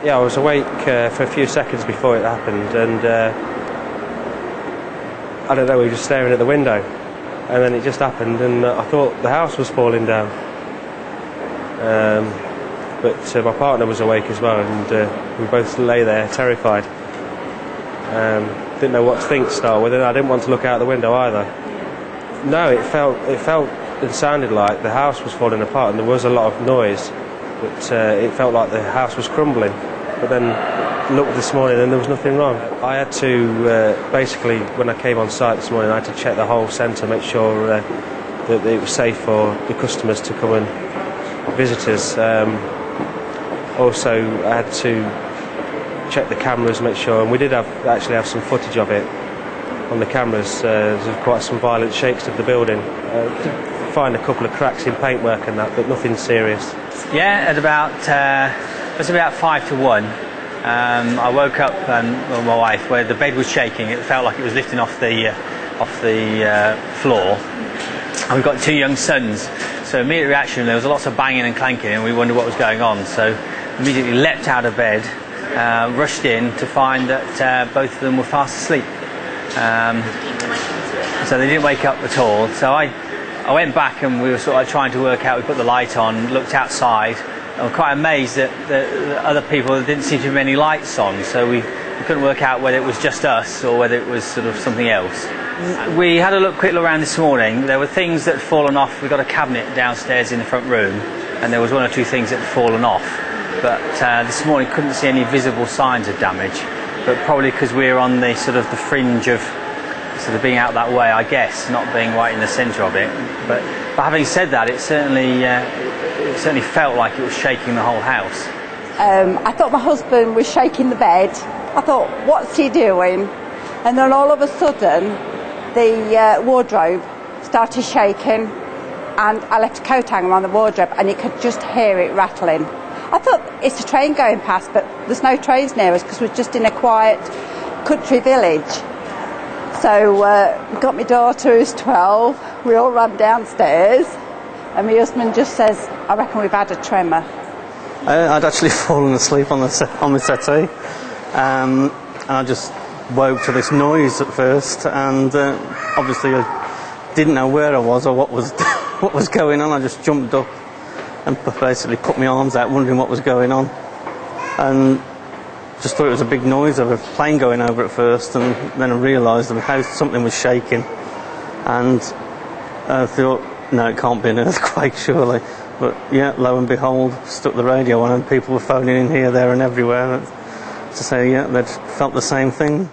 Yeah, I was awake for a few seconds before it happened, and I don't know, we were just staring at the window, and then it just happened, and I thought the house was falling down. But my partner was awake as well, and we both lay there terrified. Didn't know what to think to start with, and I didn't want to look out the window either. No, it felt and sounded like the house was falling apart, and there was a lot of noise, but it felt like the house was crumbling. But then looked this morning and there was nothing wrong. I had to basically, when I came on site this morning, I had to check the whole centre, make sure that it was safe for the customers to come and visit us. Also, I had to check the cameras, make sure, and we did actually have some footage of it on the cameras. There's quite some violent shakes of the building. Find a couple of cracks in paintwork and that, but nothing serious. Yeah, at about it was about 5 to 1. I woke up with my wife where the bed was shaking. It felt like it was lifting off the floor. And we've got 2 young sons, so immediate reaction, there was lots of banging and clanking, and we wondered what was going on. So immediately leapt out of bed, rushed in to find that both of them were fast asleep. So they didn't wake up at all. So I went back, and we were sort of trying to work out. We put the light on, looked outside. I was quite amazed that other people, there didn't seem to be many lights on, so we couldn't work out whether it was just us or whether it was sort of something else. We had a quick look around this morning. There were things that had fallen off. We've got a cabinet downstairs in the front room, and there was 1 or 2 things that had fallen off. But this morning couldn't see any visible signs of damage, but probably because we're on the sort of the fringe of sort of being out that way, I guess, not being right in the centre of it. But having said that, it certainly felt like it was shaking the whole house. I thought my husband was shaking the bed. I thought, what's he doing? And then all of a sudden, the wardrobe started shaking, and I left a coat hanger on the wardrobe, and you could just hear it rattling. I thought it's a train going past, but there's no trains near us because we're just in a quiet country village. So we got my daughter who's 12, we all ran downstairs, and my husband just says, I reckon we've had a tremor. I'd actually fallen asleep on the settee, and I just woke to this noise at first, and obviously I didn't know where I was or what was going on. I just jumped up and basically put my arms out wondering what was going on, and just thought it was a big noise of a plane going over at first, and then I realised that something was shaking, and I thought, no, it can't be an earthquake surely. But yeah, lo and behold, stuck the radio on, and people were phoning in here, there and everywhere to say, yeah, they'd felt the same thing.